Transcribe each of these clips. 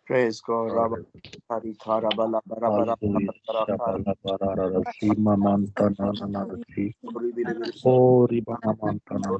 Praise God. Rabba Hari Kara Bala Bara Bara Hallelujah. Bara Kara. Shabala barara sima mantana nanasi. Ori bana mantana.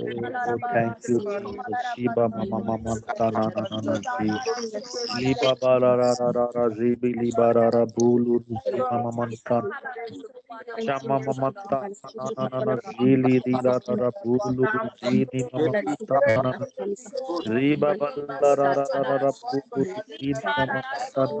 Oh, thank you, Jesus. Shiba mama mama tana nanasi. Liba bara ra ra ra ra zibi liba ra ra bulu rusi mama mantana. Shama mama tana nana zili di ra ra ra bulu rusi ni mama tana. Riba balla ra ra ra ra ra bulu rusi ni mama tana.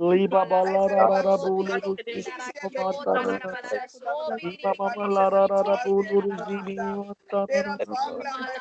Liba bala ra ra ra bulu rusi mata na Liba mama la ra ra ra bulu rusi mata na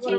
bulu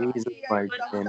Jesus mighty name.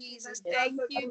Jesus. Thank you,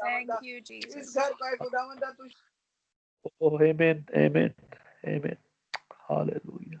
Thank you, Jesus. Oh, amen, amen, amen. Hallelujah,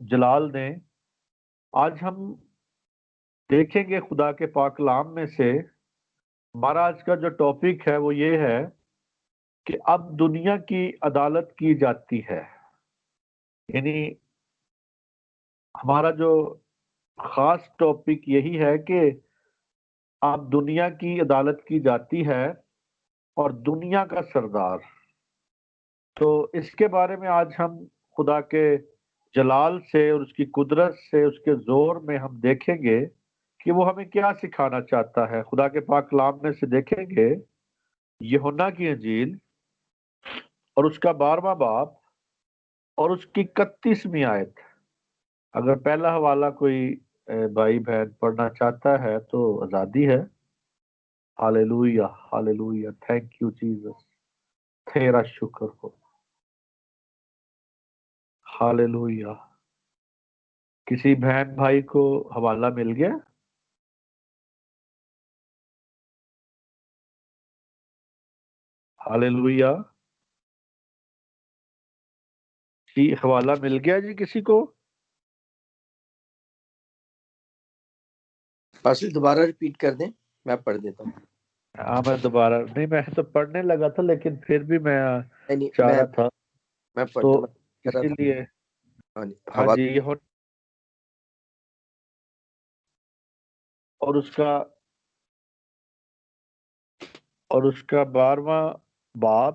جلال نے آج ہم دیکھیں گے خدا کے پاک کلام میں سے ہمارا آج کا جو ٹاپک ہے وہ یہ ہے کہ اب دنیا کی عدالت کی جاتی ہے. یعنی ہمارا جو خاص ٹاپک یہی ہے کہ اب دنیا کی عدالت کی جاتی ہے اور دنیا کا سردار. تو اس کے بارے میں آج ہم خدا کے جلال سے اور اس کی قدرت سے اس کے زور میں ہم دیکھیں گے کہ وہ ہمیں کیا سکھانا چاہتا ہے. خدا کے پاک کلام میں سے دیکھیں گے یوحنا کی انجیل اور اس کا 12واں باب اور اس کی 31ویں آیت. اگر پہلا حوالہ کوئی بھائی بہن پڑھنا چاہتا ہے تو آزادی ہے. Hallelujah hallelujah, thank you Jesus, تیرا شکر ہو. ہالیلویا. کسی بہن بھائی کو حوالہ مل گیا؟ ہالیلویا. جی حوالہ مل گیا جی کسی کو؟ پاسٹر دوبارہ ریپیٹ کر دیں، میں پڑھ دیتا ہوں. ہاں میں دوبارہ نہیں، میں تو پڑھنے لگا تھا لیکن پھر بھی میں چاہ رہا تھا میں تو کر رہا اسی تھا. لیے. ہاں حوالہ جی یہ اور اس کا 12واں باب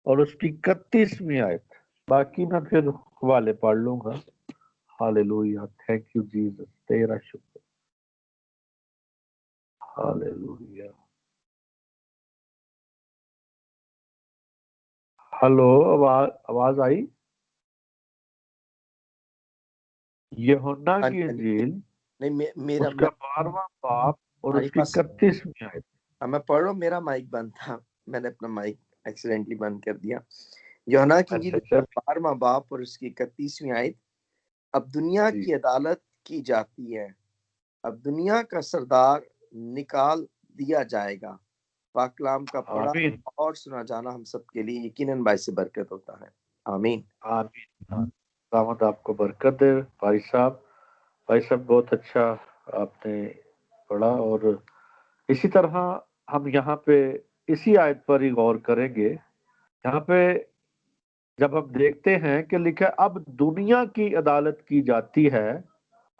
اور اس کی 31ویں آیت. باقی میں پھر حوالے پڑھ لوں گا. ہالیلویا، تھینک یو جیسس، تیرا شکر. ہالیلویا. ہلو، آواز آئی؟ یوحنا کی انجیل نہیں، میرا اس کا 12واں باب اور ہماری اس کی پاس 31ویں آیت. میں پڑھ رہا ہوں. میرا مائک بند تھا، میں نے اپنا مائک ایکسیڈنٹلی بند کر دیا. یوحنا کی انجیل اچھا 12واں باب اور اس کی 31ویں آیت. اب دنیا جی. کی عدالت کی جاتی ہے، اب دنیا کا سردار نکال دیا جائے گا. پاک کلام کا پڑھا آمین اور سنا جانا ہم سب کے لیے یقیناً باعث برکت ہوتا ہے. آمین. آمین. خداوند آپ کو برکت دے. بھائی صاحب بہت اچھا آپ نے پڑھا، اور اسی طرح ہم یہاں پہ اسی آیت پر ہی غور کریں گے. یہاں پہ جب ہم دیکھتے ہیں کہ لکھا ہے اب دنیا کی عدالت کی جاتی ہے،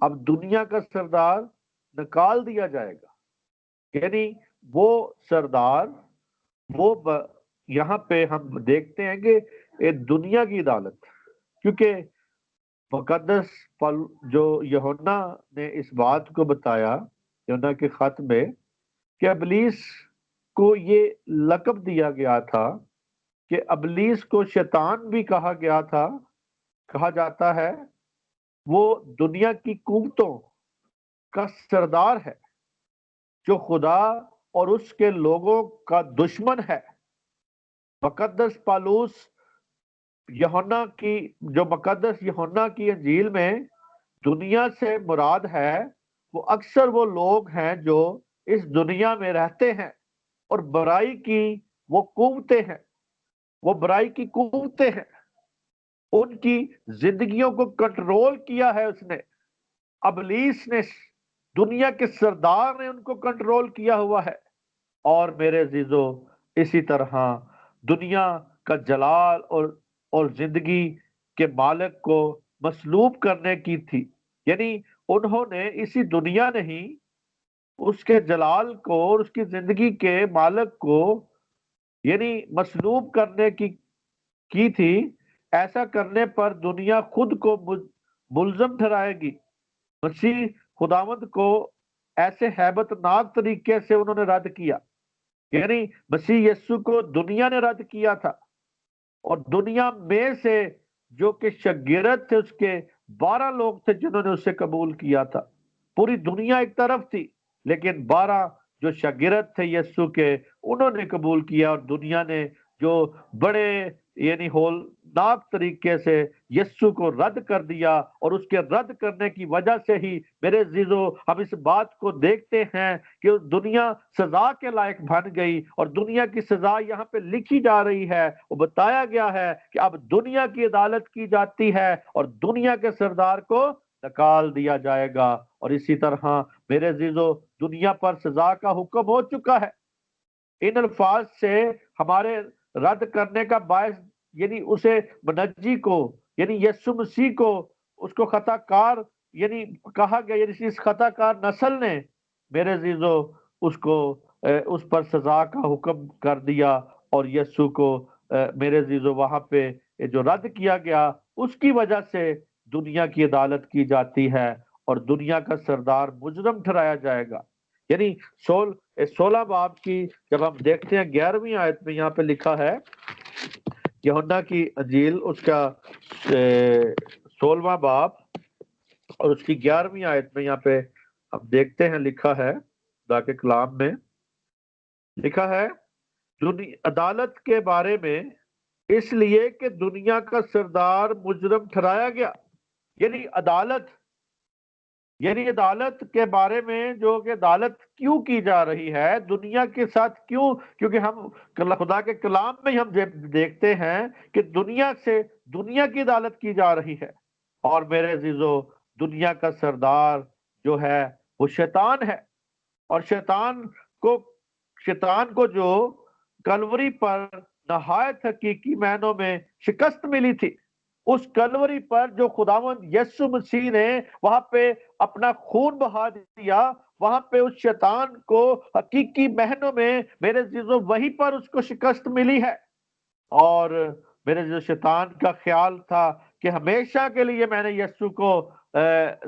اب دنیا کا سردار نکال دیا جائے گا. یعنی وہ سردار یہاں پہ ہم دیکھتے ہیں کہ دنیا کی عدالت، کیونکہ مقدس جو یوحنا نے اس بات کو بتایا یوحنا کے خط میں کہ ابلیس کو یہ لقب دیا گیا تھا کہ ابلیس کو شیطان بھی کہا گیا تھا، کہا جاتا ہے وہ دنیا کی قوتوں کا سردار ہے، جو خدا اور اس کے لوگوں کا دشمن ہے. مقدس پالوس مقدس یوحنا کی انجیل میں دنیا سے مراد ہے وہ اکثر وہ لوگ ہیں جو اس دنیا میں رہتے ہیں اور برائی کی وہ قوتیں ہیں، وہ برائی کی قوتیں ہیں. ان کی زندگیوں کو کنٹرول کیا ہے اس نے. ابلیس نے، دنیا کے سردار نے ان کو کنٹرول کیا ہوا ہے. اور میرے عزیزو اسی طرح دنیا کا جلال اور زندگی کے مالک کو مسلوب کرنے کی تھی. یعنی انہوں نے اسی دنیا نہیں اس کے جلال کو اور اس کی زندگی کے مالک کو یعنی مسلوب کرنے کی تھی. ایسا کرنے پر دنیا خود کو ملزم ٹھہرائے گی. مسیح خداوند کو ایسے ہیبت ناک طریقے سے انہوں نے رد کیا. یعنی مسیح یسو کو دنیا نے رد کیا تھا، اور دنیا میں سے جو کہ شاگرد تھے اس کے 12 لوگ تھے جنہوں نے اسے قبول کیا تھا. پوری دنیا ایک طرف تھی لیکن 12 جو شاگرد تھے یسو کے انہوں نے قبول کیا، اور دنیا نے جو بڑے یعنی ہولناک طریقے سے یسوع کو رد کر دیا، اور اس کے رد کرنے کی وجہ سے ہی میرے عزیزو ہم اس بات کو دیکھتے ہیں کہ دنیا سزا کے لائق بن گئی، اور دنیا کی سزا یہاں پہ لکھی جا رہی ہے۔ وہ بتایا گیا ہے کہ اب دنیا کی عدالت کی جاتی ہے اور دنیا کے سردار کو نکال دیا جائے گا۔ اور اسی طرح میرے عزیزو دنیا پر سزا کا حکم ہو چکا ہے۔ ان الفاظ سے ہمارے رد کرنے کا باعث یعنی اسے منجی کو یعنی یسوع مسیح کو اس کو خطا کار یعنی کہا گیا، یعنی اس خطا کار نسل نے میرے عزیزو اس کو اس پر سزا کا حکم کر دیا، اور یسوع کو میرے عزیزو وہاں پہ جو رد کیا گیا اس کی وجہ سے دنیا کی عدالت کی جاتی ہے اور دنیا کا سردار مجرم ٹھہرایا جائے گا۔ یعنی 16 باب کی جب ہم دیکھتے ہیں 11ویں آیت میں یہاں پہ لکھا ہے، یوحنا کی انجیل اس کا 16واں باب اور اس کی 11ویں آیت میں یہاں پہ ہم دیکھتے ہیں لکھا ہے، خدا کے کلام میں لکھا ہے عدالت کے بارے میں اس لیے کہ دنیا کا سردار مجرم ٹھہرایا گیا۔ یعنی عدالت کے بارے میں جو کہ عدالت کیوں کی جا رہی ہے دنیا کے ساتھ، کیوں؟ کیونکہ ہم خدا کے کلام میں ہم دیکھتے ہیں کہ دنیا کی عدالت کی جا رہی ہے، اور میرے عزیزو دنیا کا سردار جو ہے وہ شیطان ہے، اور شیطان کو جو کلوری پر نہایت حقیقی معنوں میں شکست ملی تھی، اس کلوری پر جو خداوند یسوع مسیح نے وہاں پہ اپنا خون بہا دیا، وہاں پہ اس شیطان کو حقیقی معنوں میں میرے عزیزو وہیں پر اس کو شکست ملی ہے۔ اور میرے جو شیطان کا خیال تھا کہ ہمیشہ کے لیے میں نے یسوع کو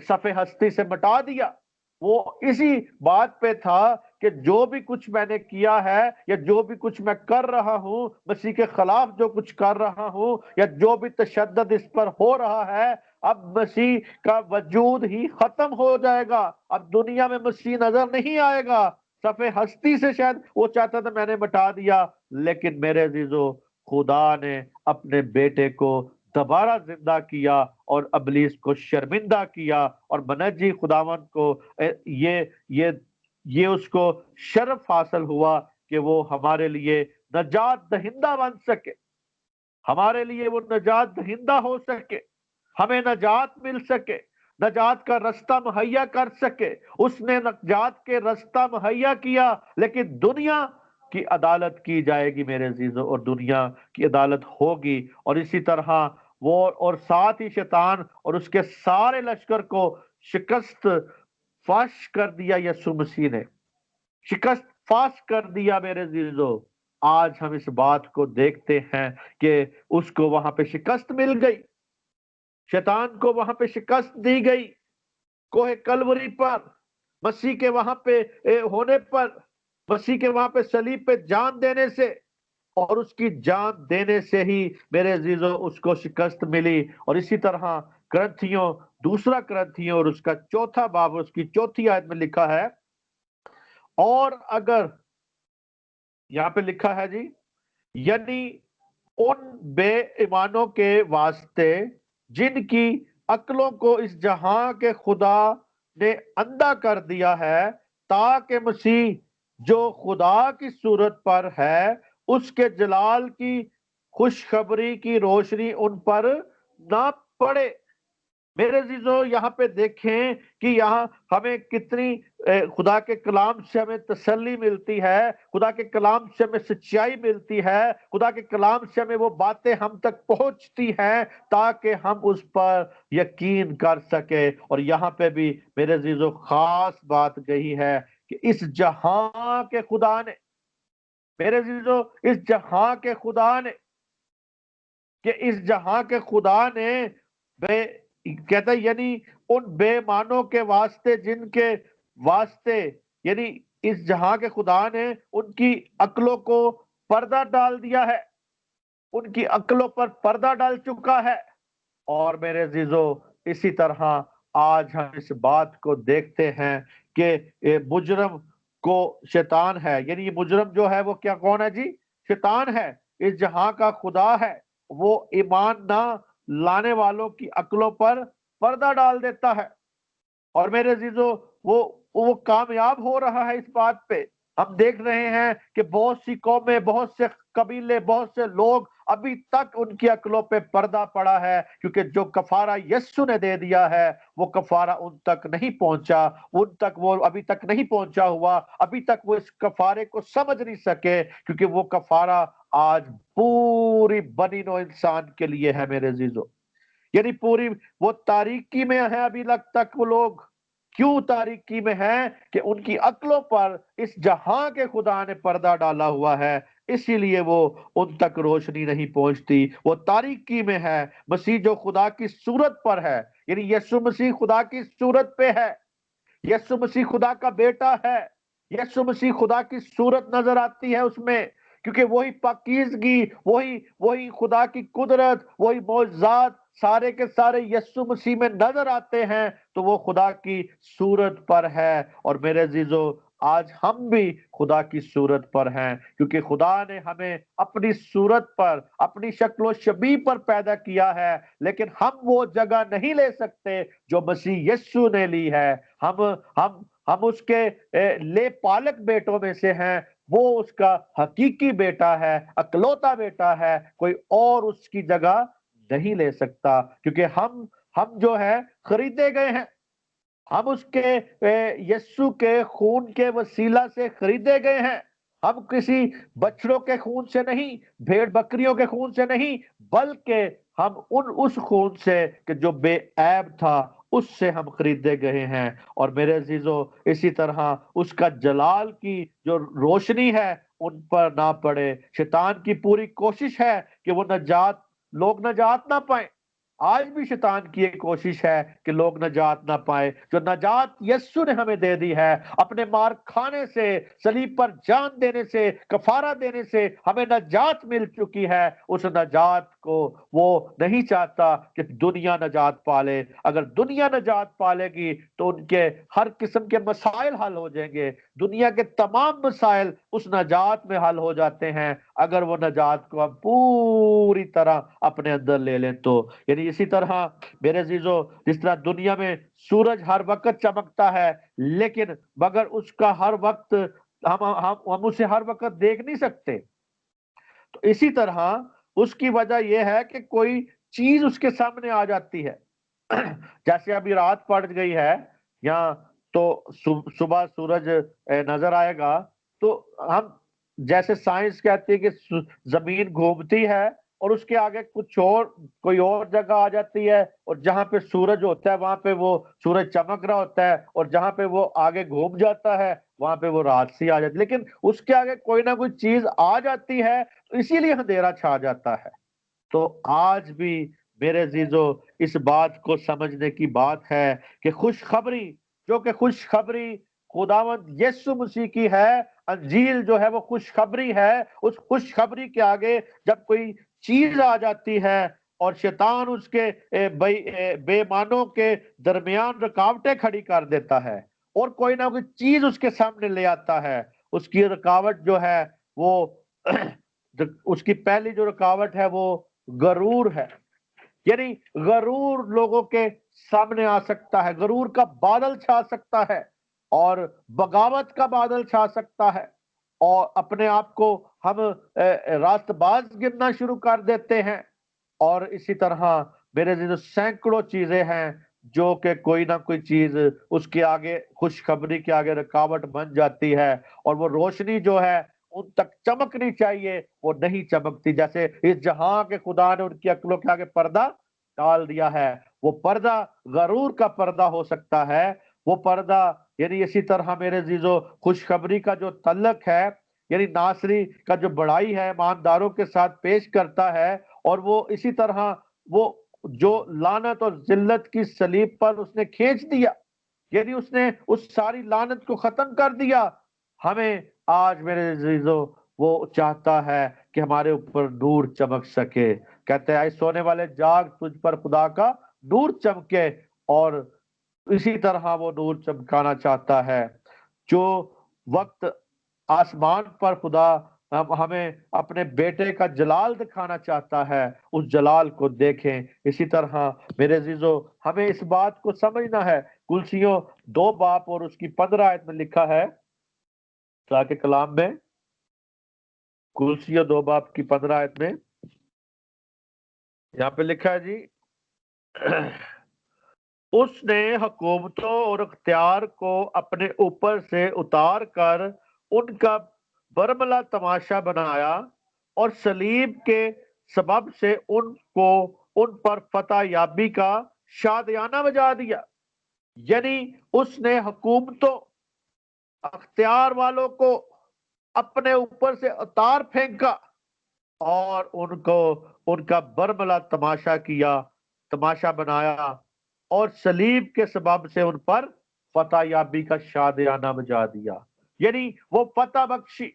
صفحہ ہستی سے مٹا دیا، وہ اسی بات پہ تھا کہ جو بھی کچھ میں نے کیا ہے یا جو بھی کچھ میں کر رہا ہوں، مسیح کے خلاف جو کچھ کر رہا ہوں یا جو بھی تشدد اس پر ہو رہا ہے، اب مسیح کا وجود ہی ختم ہو جائے گا، اب دنیا میں مسیح نظر نہیں آئے گا۔ صفحہ ہستی سے شاید وہ چاہتا تھا میں نے مٹا دیا، لیکن میرے عزیزو خدا نے اپنے بیٹے کو دوبارہ زندہ کیا اور ابلیس کو شرمندہ کیا، اور منجی خداوند کو یہ اس کو شرف حاصل ہوا کہ وہ ہمارے لیے نجات دہندہ بن سکے، ہمارے لیے وہ نجات دہندہ ہو سکے، ہمیں نجات مل سکے، نجات کا رستہ مہیا کر سکے۔ اس نے نجات کے رستہ مہیا کیا، لیکن دنیا کی عدالت کی جائے گی میرے عزیزو، اور دنیا کی عدالت ہوگی، اور اسی طرح وہ اور ساتھ ہی شیطان اور اس کے سارے لشکر کو شکست فاش کر دیا۔ یسوع مسیح نے شکست فاش کر دیا میرے عزیزو۔ آج ہم اس بات کو دیکھتے ہیں کہ اس کو وہاں پہ شکست مل گئی، شیطان کو وہاں پہ شکست دی گئی، کوہ کلوری پر مسیح کے وہاں پہ ہونے پر، مسیح کے وہاں پہ صلیب پہ جان دینے سے، اور اس کی جان دینے سے ہی میرے عزیزو اس کو شکست ملی۔ اور اسی طرح دوسرا کرنتھیوں اور اس کا 4 باب اس کی 4 آیت میں لکھا ہے، اور اگر یہاں پہ لکھا ہے جی، یعنی ان بے ایمانوں کے واسطے جن کی عقلوں کو اس جہاں کے خدا نے اندھا کر دیا ہے، تاکہ مسیح جو خدا کی صورت پر ہے اس کے جلال کی خوشخبری کی روشنی ان پر نہ پڑے۔ میرے عزیزو یہاں پہ دیکھیں کہ یہاں ہمیں کتنی خدا کے کلام سے ہمیں تسلی ملتی ہے، خدا کے کلام سے ہمیں سچائی ملتی ہے، خدا کے کلام سے ہمیں وہ باتیں ہم تک پہنچتی ہیں تاکہ ہم اس پر یقین کر سکے۔ اور یہاں پہ بھی میرے عزیزو خاص بات کہی ہے کہ اس جہاں کے خدا نے، میرے عزیزو اس جہاں کے خدا نے، کہ اس جہاں کے خدا نے کہتا ہے یعنی ان بے معنوں کے واسطے جن کے واسطے، یعنی اس جہاں کے خدا نے ان کی عقلوں کو پردہ ڈال دیا ہے، ان کی عقلوں پر پردہ ڈال چکا ہے۔ اور میرے عزیزو اسی طرح آج ہم اس بات کو دیکھتے ہیں کہ مجرم کو شیطان ہے، یعنی یہ مجرم جو ہے وہ کیا کون ہے جی؟ شیطان ہے، اس جہاں کا خدا ہے، وہ ایمان نہ لانے والوں کی عقلوں پر پردہ ڈال دیتا ہے۔ اور میرے عزیزو وہ کامیاب ہو رہا ہے اس بات پہ۔ ہم دیکھ رہے ہیں کہ بہت سی قومیں، بہت سے قبیلے، بہت سے لوگ ابھی تک ان کی عقلوں پہ پردہ پڑا ہے، کیونکہ جو کفارہ یسوع نے دے دیا ہے وہ کفارہ ان تک نہیں پہنچا، ان تک وہ ابھی تک نہیں پہنچا ہوا، ابھی تک وہ اس کفارے کو سمجھ نہیں سکے، کیونکہ وہ کفارہ آج پوری بنی نوع انسان کے لیے ہے میرے عزیزو۔ یعنی پوری وہ تاریکی میں ہے ابھی تک وہ لوگ۔ کیوں تاریکی میں ہیں؟ کہ ان کی عقلوں پر اس جہاں کے خدا نے پردہ ڈالا ہوا ہے، اسی لیے وہ ان تک روشنی نہیں پہنچتی، وہ تاریکی میں ہے۔ مسیح جو خدا کی صورت پر ہے، یعنی یسوع مسیح خدا کی صورت پہ ہے، یسوع مسیح خدا کا بیٹا ہے، یسوع مسیح خدا کی صورت نظر آتی ہے اس میں، کیونکہ وہی پاکیزگی، وہی خدا کی قدرت، وہی معجزات سارے کے سارے یسوع مسیح میں نظر آتے ہیں، تو وہ خدا کی صورت پر ہے۔ اور میرے عزیزو، آج ہم بھی خدا کی صورت پر ہیں، کیونکہ خدا نے ہمیں اپنی صورت پر، اپنی شکل و شبیہ پر پیدا کیا ہے، لیکن ہم وہ جگہ نہیں لے سکتے جو مسیح یسوع نے لی ہے۔ ہم اس کے لے پالک بیٹوں میں سے ہیں، وہ اس کا حقیقی بیٹا ہے، اکلوتا بیٹا ہے، کوئی اور اس کی جگہ نہیں لے سکتا، کیونکہ ہم جو ہے خریدے گئے ہیں، ہم اس کے یسوع کے خون کے وسیلہ سے خریدے گئے ہیں۔ ہم کسی بچڑوں کے خون سے نہیں، بھیڑ بکریوں کے خون سے نہیں، بلکہ ہم اس خون سے کہ جو بے عیب تھا، اس سے ہم خریدے گئے ہیں۔ اور میرے عزیزو، اسی طرح اس کا جلال کی جو روشنی ہے ان پر نہ پڑے۔ شیطان کی پوری کوشش ہے کہ وہ لوگ نجات نہ پائیں۔ آج بھی شیطان کی ایک کوشش ہے کہ لوگ نجات نہ پائے۔ جو نجات یسوع نے ہمیں دے دی ہے، اپنے مار کھانے سے، صلیب پر جان دینے سے، کفارہ دینے سے ہمیں نجات مل چکی ہے۔ اس نجات کو وہ نہیں چاہتا کہ دنیا نجات پالے۔ اگر دنیا نجات پالے گی تو ان کے ہر قسم کے مسائل حل ہو جائیں گے۔ دنیا کے تمام مسائل اس نجات میں حل ہو جاتے ہیں اگر وہ نجات کو ہم پوری طرح اپنے اندر لے لیں تو۔ یعنی اسی طرح میرے عزیزو، جس طرح دنیا میں سورج ہر وقت چمکتا ہے، لیکن مگر اس کا ہر وقت ہم اسے ہر وقت دیکھ نہیں سکتے، تو اسی طرح اس کی وجہ یہ ہے کہ کوئی چیز اس کے سامنے آ جاتی ہے۔ جیسے ابھی رات پڑ گئی ہے یہاں، تو صبح سورج نظر آئے گا، تو ہم جیسے سائنس کہتی ہے کہ زمین گھومتی ہے اور اس کے آگے کوئی اور جگہ آ جاتی ہے، اور جہاں پہ سورج ہوتا ہے وہاں پہ وہ سورج چمک رہا ہوتا ہے، اور جہاں پہ وہ آگے گھوم جاتا ہے وہاں پہ وہ رات سی آ جاتی ہے، لیکن اس کے آگے کوئی نہ کوئی چیز آ جاتی ہے، تو اسی لیے اندھیرا چھا جاتا ہے۔ تو آج بھی میرے عزیزو اس بات کو سمجھنے کی بات ہے کہ خوشخبری، جو کہ خوشخبری خداوند یسوع مسیح کی ہے، انجیل جو ہے وہ خوشخبری ہے، اس خوشخبری کے آگے جب کوئی چیز آ جاتی ہے اور شیطان اس کے بے معنوں کے درمیان رکاوٹیں کھڑی کر دیتا ہے، اور کوئی نہ کوئی چیز اس کے سامنے لے آتا ہے، اس کی رکاوٹ جو ہے وہ اس کی پہلی جو رکاوٹ ہے وہ غرور ہے۔ یعنی غرور لوگوں کے سامنے آ سکتا ہے، غرور کا بادل چھا سکتا ہے، اور بغاوت کا بادل چھا سکتا ہے، اور اپنے آپ کو ہم راست باز گننا شروع کر دیتے ہیں۔ اور اسی طرح میرے ذہن سینکڑوں چیزیں ہیں جو کہ کوئی نہ کوئی چیز اس کے آگے، خوشخبری کے آگے رکاوٹ بن جاتی ہے، اور وہ روشنی جو ہے ان تک چمکنی چاہیے وہ نہیں چمکتی۔ جیسے اس جہاں کے خدا نے ان کی عقلوں کے آگے پردہ ڈال دیا ہے، وہ پردہ غرور کا پردہ ہو سکتا ہے، وہ پردہ یعنی اسی طرح میرے عزیزو خوشخبری کا جو تعلق ہے، یعنی ناصری کا جو بڑائی ہے ایمانداروں کے ساتھ پیش کرتا ہے، اور وہ اسی طرح وہ جو لعنت اور ذلت کی صلیب پر اس نے کھینچ دیا، یعنی اس نے اس ساری لعنت کو ختم کر دیا۔ ہمیں آج میرے عزیزو وہ چاہتا ہے کہ ہمارے اوپر نور چمک سکے۔ کہتے ہیں اے سونے والے جاگ، تجھ پر خدا کا نور چمکے، اور اسی طرح وہ نور چمکانا چاہتا ہے۔ جو وقت آسمان پر خدا ہمیں اپنے بیٹے کا جلال دکھانا چاہتا ہے، اس جلال کو دیکھیں۔ اسی طرح میرے عزیزو ہمیں اس بات کو سمجھنا ہے، کلسیوں 2 باب اور اس کی 15 آیت میں لکھا ہے، خدا کے کلام میں، کلسیوں 2 باب کی 15 آیت میں یہاں پہ لکھا ہے جی، اس نے حکومتوں اور اختیار کو اپنے اوپر سے اتار کر ان کا برملا تماشا بنایا، اور صلیب کے سبب سے ان پر فتح یابی کا شادیانہ بجا دیا۔ یعنی اس نے حکومتوں، اختیار والوں کو اپنے اوپر سے اتار پھینکا اور ان کا برملا تماشا کیا، تماشا بنایا، اور صلیب کے سبب سے ان پر فتح یابی کا شادیانہ بجا دیا۔ یعنی وہ فتح بخشی،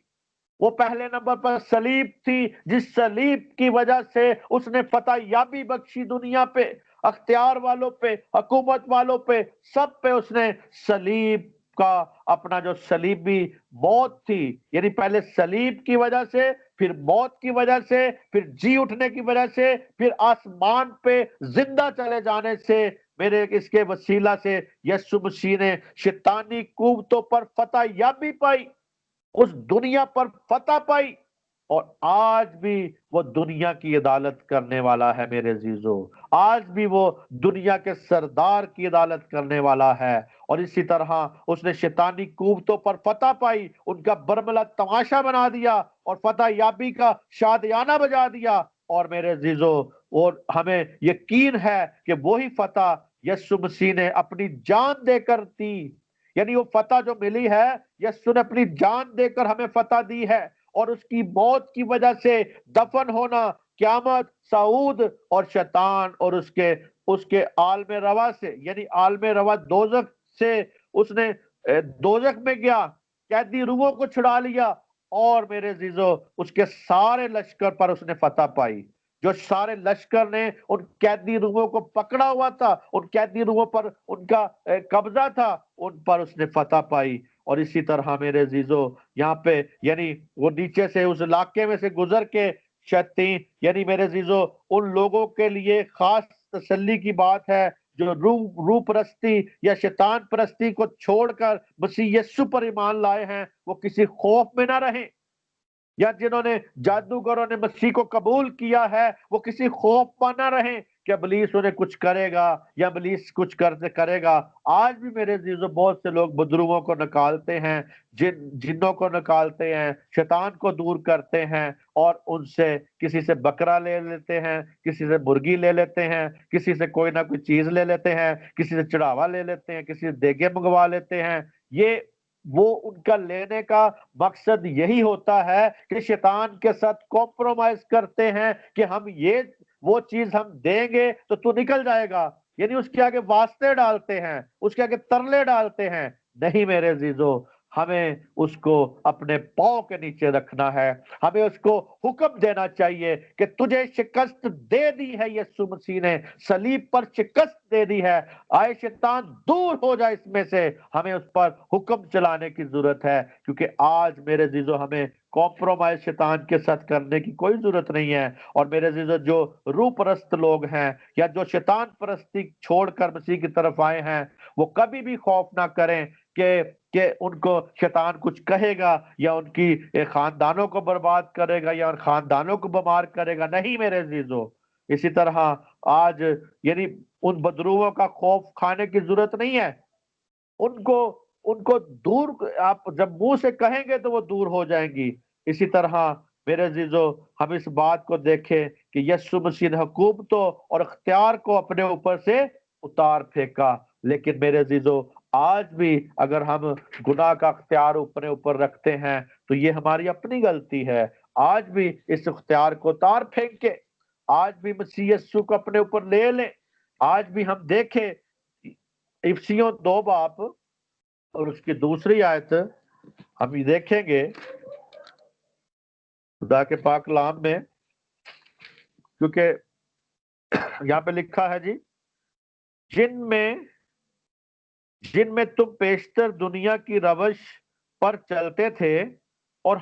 وہ پہلے نمبر پر صلیب تھی، جس صلیب کی وجہ سے اس نے فتح یابی بخشی دنیا پہ، اختیار والوں پہ، حکومت والوں پہ، سب پہ اس نے صلیب کا اپنا جو صلیبی موت تھی، یعنی پہلے صلیب کی وجہ سے، پھر موت کی وجہ سے، پھر جی اٹھنے کی وجہ سے، پھر آسمان پہ زندہ چلے جانے سے، میرے اس کے وسیلہ سے یسوع مسیح نے شیطانی قوتوں پر فتح یابی پائی، اس دنیا پر فتح پائی، اور آج بھی وہ دنیا کی عدالت کرنے والا ہے میرے عزیزو، آج بھی وہ دنیا کے سردار کی عدالت کرنے والا ہے۔ اور اسی طرح اس نے شیطانی قوتوں پر فتح پائی، ان کا برملا تماشا بنا دیا، اور فتح یابی کا شادیانہ بجا دیا۔ اور میرے عزیزو، اور ہمیں یقین ہے کہ وہی فتح یسوع مسیح نے اپنی جان دے کر دی، یعنی وہ فتح جو ملی ہے، یسوع نے اپنی جان دے کر ہمیں فتح دی ہے، اور اس کی موت کی وجہ سے دفن ہونا، قیامت، صعود، اور شیطان اور اس کے عالم روا سے، یعنی عالم روا دوزخ سے، اس نے دوزخ میں گیا، قیدی روحوں کو چھڑا لیا، اور میرے عزیزو اس کے سارے لشکر پر اس نے فتح پائی۔ جو سارے لشکر نے ان قیدی روحوں کو پکڑا ہوا تھا، ان قیدی روحوں پر ان کا قبضہ تھا، ان پر اس نے فتح پائی۔ اور اسی طرح میرے عزیزو یہاں پہ یعنی وہ نیچے سے اس علاقے میں سے گزر کے شیطین، یعنی میرے عزیزو ان لوگوں کے لیے خاص تسلی کی بات ہے جو روح پرستی یا شیطان پرستی کو چھوڑ کر مسیح یسوع پر ایمان لائے ہیں، وہ کسی خوف میں نہ رہیں، یا جنہوں نے جادوگروں نے مسیح کو قبول کیا ہے وہ کسی خوف پر نہ رہیں کہ ابلیس انہیں کچھ کرے گا یا ابلیس کچھ کرے گا۔ آج بھی میرے عزیزو بہت سے لوگ بدروحوں کو نکالتے ہیں، جنوں کو نکالتے ہیں، شیطان کو دور کرتے ہیں، اور ان سے کسی سے بکرا لے لیتے ہیں، کسی سے مرغی لے لیتے ہیں، کسی سے کوئی نہ کوئی چیز لے لیتے ہیں، کسی سے چڑھاوا لے لیتے ہیں، کسی سے دیگے منگوا لیتے ہیں۔ وہ ان کا لینے کا مقصد یہی ہوتا ہے کہ شیطان کے ساتھ کمپرومائز کرتے ہیں کہ وہ چیز ہم دیں گے تو تو نکل جائے گا، یعنی اس کے آگے واسطے ڈالتے ہیں، اس کے آگے ترلے ڈالتے ہیں۔ نہیں میرے عزیزو، ہمیں اس کو اپنے پاؤں کے نیچے رکھنا ہے، ہمیں اس کو حکم دینا چاہیے کہ تجھے شکست دے دی ہے، یسوع مسیح نے صلیب پر شکست دے دی ہے، آئے شیطان دور ہو جائے اس میں سے۔ ہمیں اس پر حکم چلانے کی ضرورت ہے، کیونکہ آج میرے عزیزو ہمیں کمپرومائز شیطان کے ساتھ کرنے کی کوئی ضرورت نہیں ہے۔ اور میرے عزیزو جو روح پرست لوگ ہیں یا جو شیطان پرستی چھوڑ کر مسیح کی طرف آئے ہیں، وہ کبھی بھی خوف نہ کریں کہ ان کو شیطان کچھ کہے گا یا ان کی خاندانوں کو برباد کرے گا یا ان خاندانوں کو بیمار کرے گا۔ نہیں میرے عزیزو، اسی طرح آج یعنی ان بدروحوں کا خوف کھانے کی ضرورت نہیں ہے، ان کو دور، آپ جب منہ سے کہیں گے تو وہ دور ہو جائیں گی۔ اسی طرح میرے عزیزو ہم اس بات کو دیکھیں کہ یسوع مسیح نے حکومتوں اور اختیار کو اپنے اوپر سے اتار پھینکا، لیکن میرے عزیزو آج بھی اگر ہم گناہ کا اختیار اپنے اوپر رکھتے ہیں تو یہ ہماری اپنی غلطی ہے۔ آج بھی اس اختیار کو اتار پھینکے، آج بھی مسیح یسوع کو اپنے اوپر لے لیں۔ آج بھی ہم دیکھیں افسیوں 2 باب اور اس کی دوسری آیت ہم یہ دیکھیں گے خدا کے پاک کلام میں، کیونکہ یہاں پہ لکھا ہے جی، جن میں تم پیشتر دنیا کی روش پر چلتے تھے اور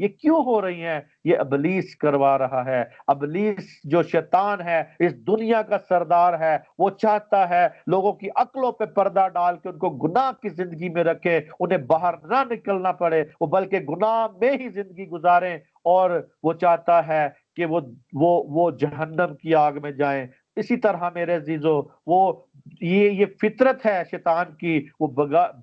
یہ کیوں ہو رہی ہیں؟ یہ ابلیس کروا رہا ہے۔ ابلیس جو شیطان ہے، اس دنیا کا سردار ہے، وہ چاہتا ہے لوگوں کی عقلوں پہ پردہ ڈال کے ان کو گناہ کی زندگی میں رکھے، انہیں باہر نہ نکلنا پڑے، وہ بلکہ گناہ میں ہی زندگی گزاریں، اور وہ چاہتا ہے کہ وہ جہنم کی آگ میں جائیں۔ اسی طرح میرے عزیزو، وہ یہ فطرت ہے شیطان کی، وہ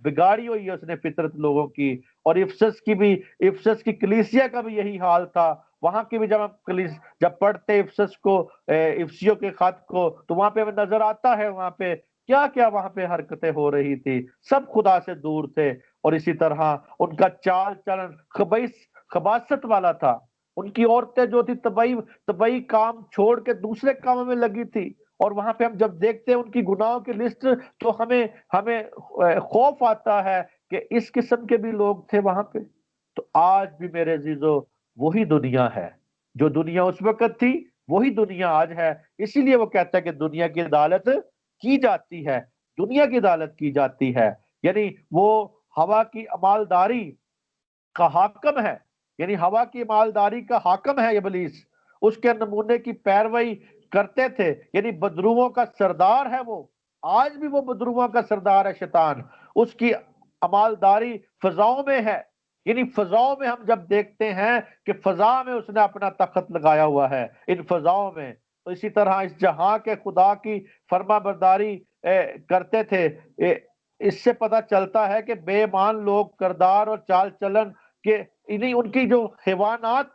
بگاڑی ہوئی ہے اس نے فطرت لوگوں کی۔ اور افسس کی کلیسیا کا بھی یہی حال تھا۔ وہاں کی بھی جب پڑھتے افسس کو، افسیوں کے خط کو، تو وہاں پہ ہمیں نظر آتا ہے وہاں پہ کیا وہاں پہ حرکتیں ہو رہی تھی، سب خدا سے دور تھے۔ اور اسی طرح ان کا چال چلن خباثت والا تھا، ان کی عورتیں جو تھی طبعی کام چھوڑ کے دوسرے کاموں میں لگی تھی۔ اور وہاں پہ ہم جب دیکھتے ہیں ان کی گناہوں کی لسٹ، تو ہمیں خوف آتا ہے کہ اس قسم کے بھی لوگ تھے وہاں پہ۔ تو آج بھی میرے عزیزو وہی دنیا ہے، جو دنیا اس وقت تھی وہی دنیا آج ہے۔ اسی لیے وہ کہتا ہے کہ دنیا کی عدالت کی جاتی ہے، دنیا کی عدالت کی جاتی ہے، یعنی وہ ہوا کی امالداری کا حاکم ہے، یعنی ہوا کی مالداری کا حاکم ہے ابلیس، اس کے نمونے کی پیروی کرتے تھے، یعنی بدروؤں کا سردار ہے وہ، آج بھی وہ بدروؤں کا سردار ہے شیطان، اس کی امالداری فضاؤں میں ہے، یعنی فضاؤں میں ہم جب دیکھتے ہیں کہ فضا میں اس نے اپنا تخت لگایا ہوا ہے، ان فضاؤں میں۔ تو اسی طرح اس جہاں کے خدا کی فرما برداری کرتے تھے۔ اس سے پتہ چلتا ہے کہ بے ایمان لوگ کردار اور چال چلن کہ انہیں ان کی جو حیوانات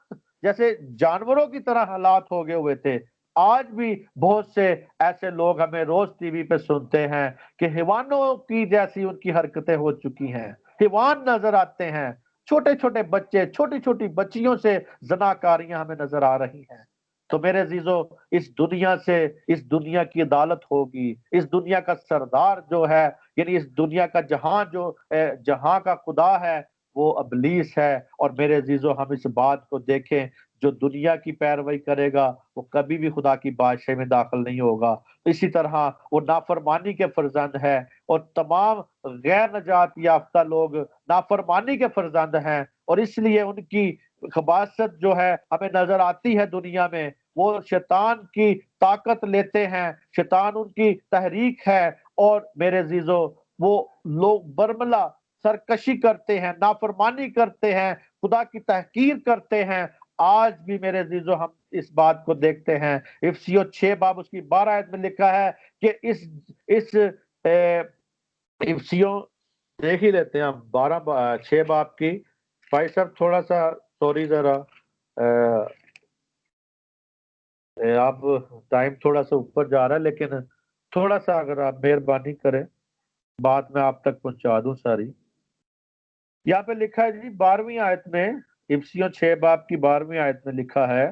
جیسے جانوروں کی طرح حالات ہو گئے ہوئے تھے۔ آج بھی بہت سے ایسے لوگ ہمیں روز ٹی وی پہ سنتے ہیں کہ حیوانوں کی جیسی ان کی حرکتیں ہو چکی ہیں، حیوان نظر آتے ہیں، چھوٹے چھوٹے بچے، چھوٹی چھوٹی بچیوں سے زناکاریاں ہمیں نظر آ رہی ہیں۔ تو میرے عزیزو، اس دنیا سے، اس دنیا کی عدالت ہوگی، اس دنیا کا سردار جو ہے، یعنی اس دنیا کا جہاں کا خدا ہے، وہ ابلیس ہے۔ اور میرے عزیزو، ہم اس بات کو دیکھیں، جو دنیا کی پیروی کرے گا وہ کبھی بھی خدا کی بادشاہی میں داخل نہیں ہوگا۔ اسی طرح وہ نافرمانی کے فرزند ہے، اور تمام غیر نجات یافتہ لوگ نافرمانی کے فرزند ہیں، اور اس لیے ان کی خباثت جو ہے ہمیں نظر آتی ہے دنیا میں۔ وہ شیطان کی طاقت لیتے ہیں، شیطان ان کی تحریک ہے، اور میرے عزیزو وہ لوگ برملا سرکشی کرتے ہیں، نافرمانی کرتے ہیں، خدا کی تحقیر کرتے ہیں۔ آج بھی میرے عزیزو ہم اس بات کو دیکھتے ہیں۔ افسیوں 6 باب اس کی 12 آیت میں لکھا ہے کہ اس افسیوں دیکھ ہی لیتے ہیں ہم 6 باب کی۔ بھائی صاحب تھوڑا سا سوری، ذرا آپ ٹائم تھوڑا سا اوپر جا رہا ہے، لیکن تھوڑا سا اگر آپ مہربانی کریں بات میں آپ تک پہنچا دوں ساری۔ یہاں پہ لکھا ہے جی 12ویں آیت میں، افسیوں 6 باب کی 12ویں آیت میں لکھا ہے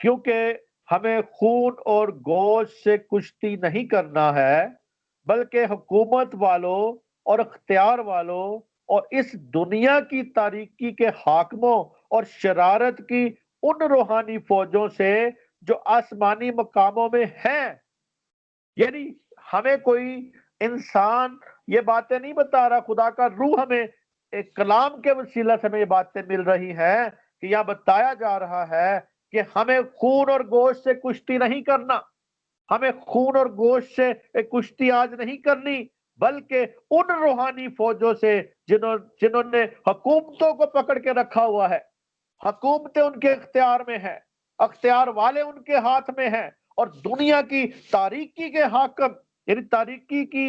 کیونکہ ہمیں خون اور گوشت سے کشتی نہیں کرنا ہے، بلکہ حکومت والوں اور اختیار والوں اور اس دنیا کی تاریکی کے حاکموں اور شرارت کی ان روحانی فوجوں سے جو آسمانی مقاموں میں ہیں۔ یعنی ہمیں کوئی انسان یہ باتیں نہیں بتا رہا، خدا کا روح ہمیں ایک کلام کے وسیلہ سے ہمیں یہ باتیں مل رہی ہیں کہ یہاں بتایا جا رہا ہے کہ ہمیں خون اور گوشت سے کشتی نہیں کرنا، ہمیں خون اور گوشت سے کشتی آج نہیں کرنی، بلکہ ان روحانی فوجوں سے جنہوں نے حکومتوں کو پکڑ کے رکھا ہوا ہے۔ حکومتیں ان کے اختیار میں ہیں، اختیار والے ان کے ہاتھ میں ہیں، اور دنیا کی تاریکی کے حاکم، یعنی تاریکی کی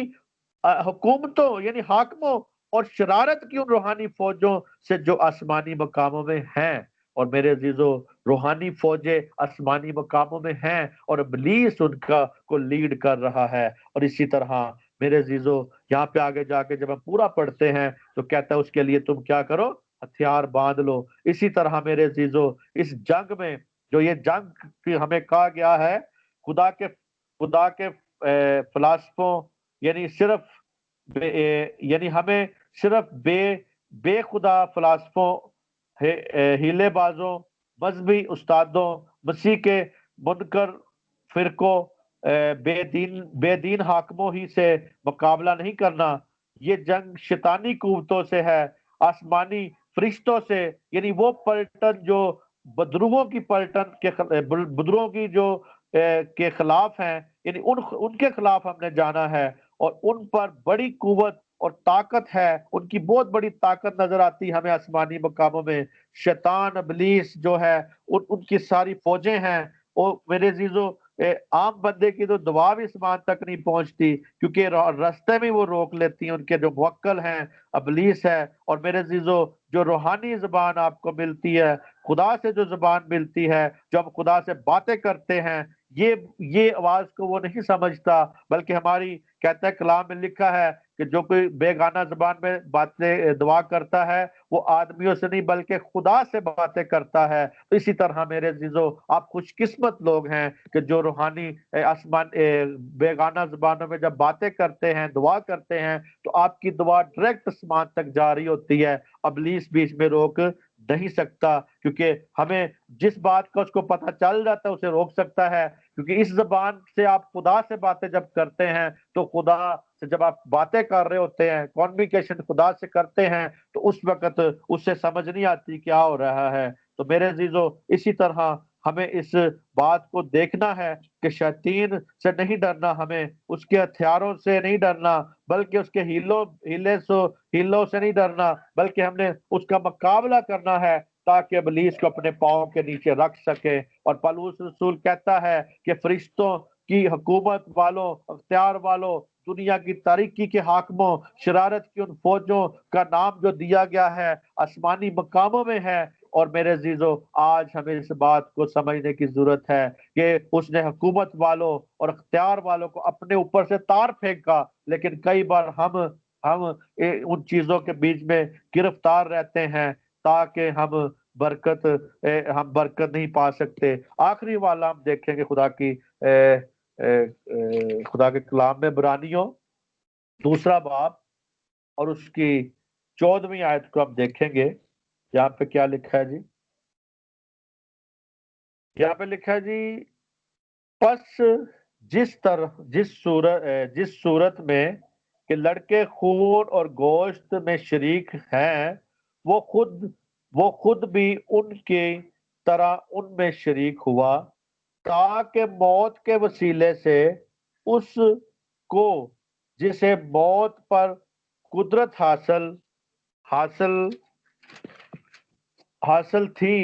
حکومتوں یعنی حاکموں اور شرارت کی ان روحانی فوجوں سے جو آسمانی مقاموں میں ہیں۔ اور میرے عزیزو، روحانی فوجیں آسمانی مقاموں میں ہیں، اور ابلیس ان کو لیڈ کر رہا ہے۔ اور اسی طرح میرے عزیزو، یہاں پہ آگے جا کے جب ہم پورا پڑھتے ہیں تو کہتا ہے اس کے لیے تم کیا کرو، ہتھیار باندھ لو۔ اسی طرح میرے عزیزو، اس جنگ میں جو یہ جنگ ہمیں کہا گیا ہے، خدا کے فلاسفوں یعنی ہمیں صرف بے خدا فلاسفوں، ہیلے بازوں، مذہبی استادوں، مسیح کے منکر فرقوں، بے دین حاکموں ہی سے مقابلہ نہیں کرنا، یہ جنگ شیطانی قوتوں سے ہے، آسمانی فرشتوں سے، یعنی وہ پلٹن جو بدروگوں کی پلٹن کے بدروگوں کی جو کے خلاف ہیں، یعنی ان کے خلاف ہم نے جانا ہے، اور ان پر بڑی قوت اور طاقت ہے، ان کی بہت بڑی طاقت نظر آتی ہمیں آسمانی مقاموں میں۔ شیطان ابلیس جو ہے ان کی ساری فوجیں ہیں، اور میرے عزیزو عام بندے کی تو دعا بھی اسمان تک نہیں پہنچتی، کیونکہ رستے میں وہ روک لیتی ہیں، ان کے جو موکل ہیں ابلیس ہے۔ اور میرے عزیزو جو روحانی زبان آپ کو ملتی ہے، خدا سے جو زبان ملتی ہے، جو ہم خدا سے باتیں کرتے ہیں، یہ آواز کو وہ نہیں سمجھتا، بلکہ ہماری کہتا ہے کلام میں لکھا ہے کہ جو کوئی بے گانا زبان میں باتیں دعا کرتا ہے وہ آدمیوں سے نہیں بلکہ خدا سے باتیں کرتا ہے۔ تو اسی طرح میرے عزیزو آپ خوش قسمت لوگ ہیں کہ جو روحانی آسمان بے گانا زبانوں میں جب باتیں کرتے ہیں، دعا کرتے ہیں، تو آپ کی دعا ڈائریکٹ آسمان تک جاری ہوتی ہے، ابلیس بیچ میں روک نہیں سکتا، کیونکہ ہمیں جس بات کا اس کو پتہ چل جاتا ہے اسے روک سکتا ہے، کیونکہ اس زبان سے آپ خدا سے باتیں جب کرتے ہیں تو خدا سے جب آپ باتیں کر رہے ہوتے ہیں، کمیونیکیشن خدا سے کرتے ہیں، تو اس وقت اس سے سمجھ نہیں آتی کیا ہو رہا ہے۔ تو میرے عزیزو اسی طرح ہمیں اس بات کو دیکھنا ہے کہ شیطین سے نہیں ڈرنا، ہمیں اس کے ہتھیاروں سے نہیں ڈرنا، بلکہ اس کے ہیلوں سے نہیں ڈرنا، بلکہ ہم نے اس کا مقابلہ کرنا ہے تاکہ ابلیس کو اپنے پاؤں کے نیچے رکھ سکے۔ اور پالوس رسول کہتا ہے کہ فرشتوں کی حکومت والوں، اختیار والوں، دنیا کی تاریکی کے حاکموں، شرارت کی ان فوجوں کا نام جو دیا گیا ہے آسمانی مقاموں میں ہے۔ اور میرے عزیزو آج ہمیں اس بات کو سمجھنے کی ضرورت ہے کہ اس نے حکومت والوں اور اختیار والوں کو اپنے اوپر سے تار پھینکا، لیکن کئی بار ہم ان چیزوں کے بیچ میں گرفتار رہتے ہیں تاکہ ہم برکت نہیں پا سکتے۔ آخری والا ہم دیکھیں گے خدا کے کلام میں برانیوں 2 باب اور اس کی 14ویں آیت کو ہم دیکھیں گے۔ یہاں پہ کیا لکھا ہے جی؟ یہاں پہ لکھا ہے جی، پس جس صورت میں کہ لڑکے خون اور گوشت میں شریک ہیں، وہ خود بھی ان کی طرح ان میں شریک ہوا، تاکہ موت کے وسیلے سے اس کو جسے موت پر قدرت حاصل تھی،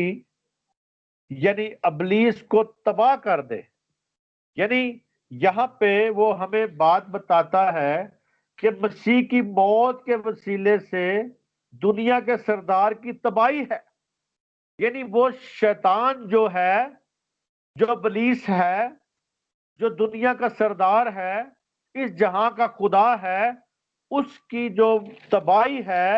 یعنی ابلیس کو تباہ کر دے۔ یعنی یہاں پہ وہ ہمیں بات بتاتا ہے کہ مسیح کی موت کے وسیلے سے دنیا کے سردار کی تباہی ہے، یعنی وہ شیطان جو ہے، جو ابلیس ہے، جو دنیا کا سردار ہے، اس جہاں کا خدا ہے، اس کی جو تباہی ہے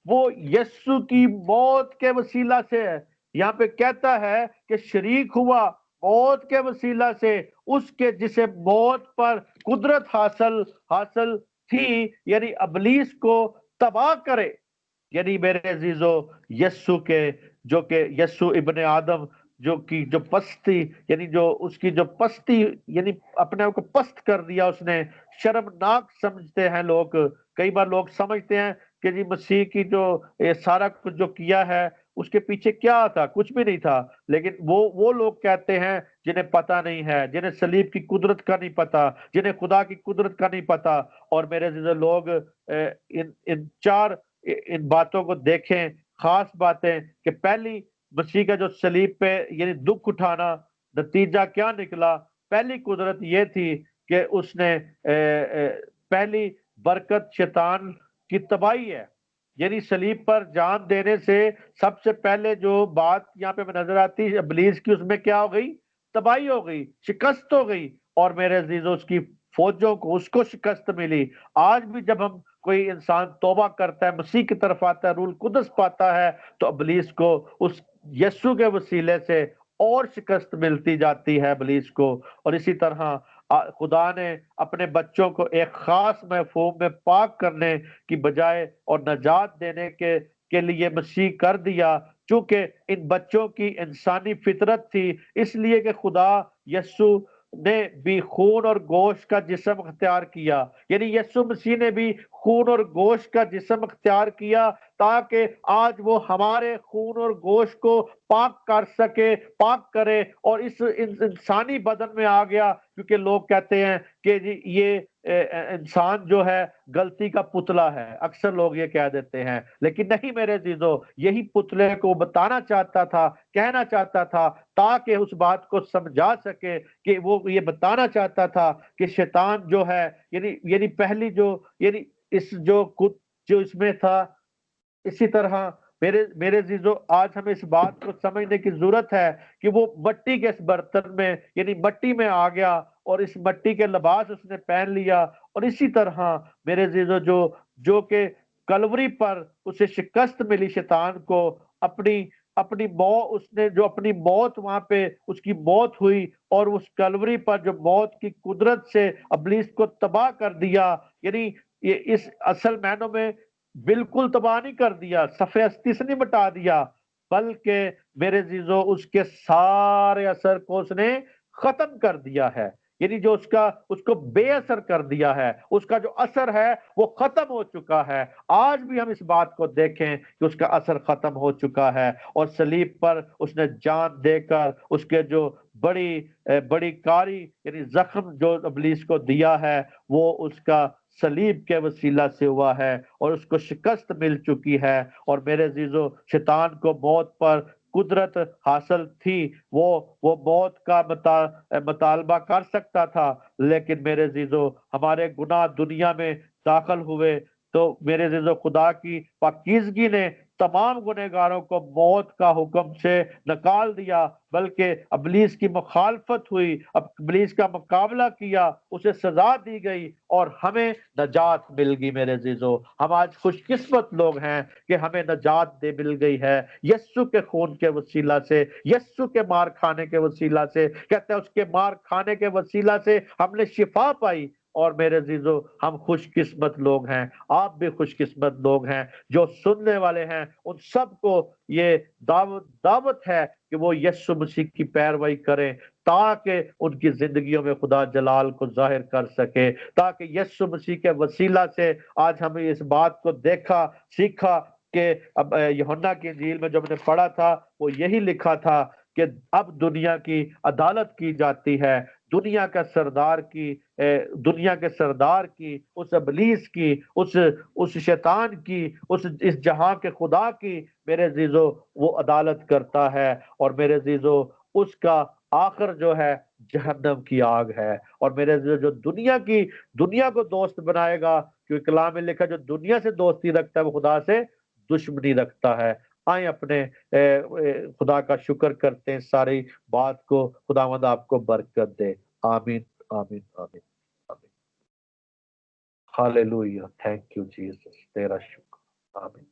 وہ یسوع کی موت کے وسیلہ سے ہے۔ یہاں پہ کہتا ہے کہ شریک ہوا موت کے وسیلہ سے اس کے جسے موت پر قدرت حاصل تھی، یعنی ابلیس کو تباہ کرے۔ یعنی میرے عزیزو یسوع کہ یسوع ابن آدم جو پستی، یعنی جو اس کی جو پستی، یعنی اپنے آپ کو پست کر دیا اس نے، شرمناک سمجھتے ہیں لوگ۔ کئی بار لوگ سمجھتے ہیں کہ جی مسیح کی جو سارا کچھ جو کیا ہے اس کے پیچھے کیا تھا، کچھ بھی نہیں تھا، لیکن وہ لوگ کہتے ہیں جنہیں پتہ نہیں ہے، جنہیں صلیب کی قدرت کا نہیں پتا، جنہیں خدا کی قدرت کا نہیں پتا۔ اور میرے عزیز لوگ ان باتوں کو دیکھیں، خاص باتیں کہ پہلی مسیح کا جو صلیب پہ یعنی دکھ اٹھانا، نتیجہ کیا نکلا؟ پہلی قدرت یہ تھی کہ اس نے پہلی برکت شیطان کی تباہی ہے، یعنی صلیب پر جان دینے سے سب سے پہلے جو بات یہاں پہ نظر آتی ہے ابلیس کی، اس میں کیا ہو گئی؟ تباہی ہو گئی، شکست ہو گئی۔ اور میرے عزیزوں اس کی فوجوں کو، اس کو شکست ملی۔ آج بھی جب ہم کوئی انسان توبہ کرتا ہے، مسیح کی طرف آتا ہے، روح القدس پاتا ہے، تو ابلیس کو اس یسوع کے وسیلے سے اور شکست ملتی جاتی ہے ابلیس کو۔ اور اسی طرح خدا نے اپنے بچوں کو ایک خاص مفہوم میں پاک کرنے کی بجائے اور نجات دینے کے لیے مسیح کر دیا، چونکہ ان بچوں کی انسانی فطرت تھی، اس لیے کہ خدا یسوع نے بھی خون اور گوشت کا جسم اختیار کیا، یعنی یسوع مسیح نے بھی خون اور گوشت کا جسم اختیار کیا تاکہ آج وہ ہمارے خون اور گوشت کو پاک کر سکے، پاک کرے، اور اس انسانی بدن میں آ گیا، کیونکہ لوگ کہتے ہیں کہ جی یہ انسان جو ہے غلطی کا پتلا ہے، اکثر لوگ یہ کہہ دیتے ہیں، لیکن نہیں میرے عزیزو، یہی پتلے کو بتانا چاہتا تھا، کہنا چاہتا تھا تاکہ اس بات کو سمجھا سکے کہ وہ یہ بتانا چاہتا تھا کہ شیطان جو ہے، یعنی پہلی یعنی جو اس میں تھا، اسی طرح میرے عزیزو آج ہمیں اس بات کو سمجھنے کی ضرورت ہے کہ وہ مٹی کے اس برتن میں، یعنی مٹی میں آ گیا اور اس مٹی کے لباس اس نے پہن لیا، اور اسی طرح میرے عزیزو جو کہ کلوری پر اسے شکست ملی شیطان کو، اپنی موت، اس نے جو اپنی موت وہاں پہ اس کی موت ہوئی، اور اس کلوری پر جو موت کی قدرت سے ابلیس کو تباہ کر دیا، یعنی یہ اس اصل معنوں میں بالکل تباہ نہیں کر دیا، صفحہ ہستی سے نہیں مٹا دیا، بلکہ میرے عزیزو اس کے سارے اثر کو اس نے ختم کر دیا ہے، یعنی جو اس کو بے اثر کر دیا ہے، اس کا جو اثر ہے وہ ختم ہو چکا ہے۔ آج بھی ہم اس بات کو دیکھیں کہ اس کا اثر ختم ہو چکا ہے، اور صلیب پر اس نے جان دے کر اس کے جو بڑی کاری یعنی زخم جو ابلیس کو دیا ہے، وہ اس کا صلیب کے وسیلہ سے ہوا ہے، اور اس کو شکست مل چکی ہے۔ اور میرے عزیزو، شیطان کو موت پر قدرت حاصل تھی، وہ موت کا مطالبہ کر سکتا تھا، لیکن میرے عزیزو ہمارے گناہ دنیا میں داخل ہوئے تو میرے عزیزو خدا کی پاکیزگی نے تمام گنہگاروں کو موت کا حکم سے نکال دیا، بلکہ ابلیس کی مخالفت ہوئی، ابلیس کا مقابلہ کیا، اسے سزا دی گئی، اور ہمیں نجات مل گئی۔ میرے عزیزو، ہم آج خوش قسمت لوگ ہیں کہ ہمیں نجات مل گئی ہے یسوع کے خون کے وسیلہ سے، یسوع کے مار کھانے کے وسیلہ سے، کہتے ہیں اس کے مار کھانے کے وسیلہ سے ہم نے شفا پائی۔ اور میرے عزیزو، ہم خوش قسمت لوگ ہیں، آپ بھی خوش قسمت لوگ ہیں، جو سننے والے ہیں ان سب کو یہ دعوت ہے کہ وہ یسوع مسیح کی پیروی کریں، تاکہ ان کی زندگیوں میں خدا جلال کو ظاہر کر سکے، تاکہ یسوع مسیح کے وسیلہ سے آج ہمیں اس بات کو دیکھا، سیکھا کہ اب یوحنا کی انجیل میں جو ہم نے پڑھا تھا وہ یہی لکھا تھا کہ اب دنیا کی عدالت کی جاتی ہے، دنیا کے سردار کی، اس ابلیس کی، اس شیطان کی، اس جہاں کے خدا کی، میرے عزیزو وہ عدالت کرتا ہے، اور میرے عزیزو اس کا آخر جو ہے جہنم کی آگ ہے۔ اور میرے عزیزو جو دنیا کو دوست بنائے گا، کیونکہ کلام میں لکھا جو دنیا سے دوستی رکھتا ہے وہ خدا سے دشمنی رکھتا ہے۔ آئیں اپنے خدا کا شکر کرتے ہیں ساری بات کو، خداوند آپ کو برکت دے۔ آمین آمین آمین آمین۔ ہاللویہ، تھینک یو جیسس، تیرا شکر، آمین۔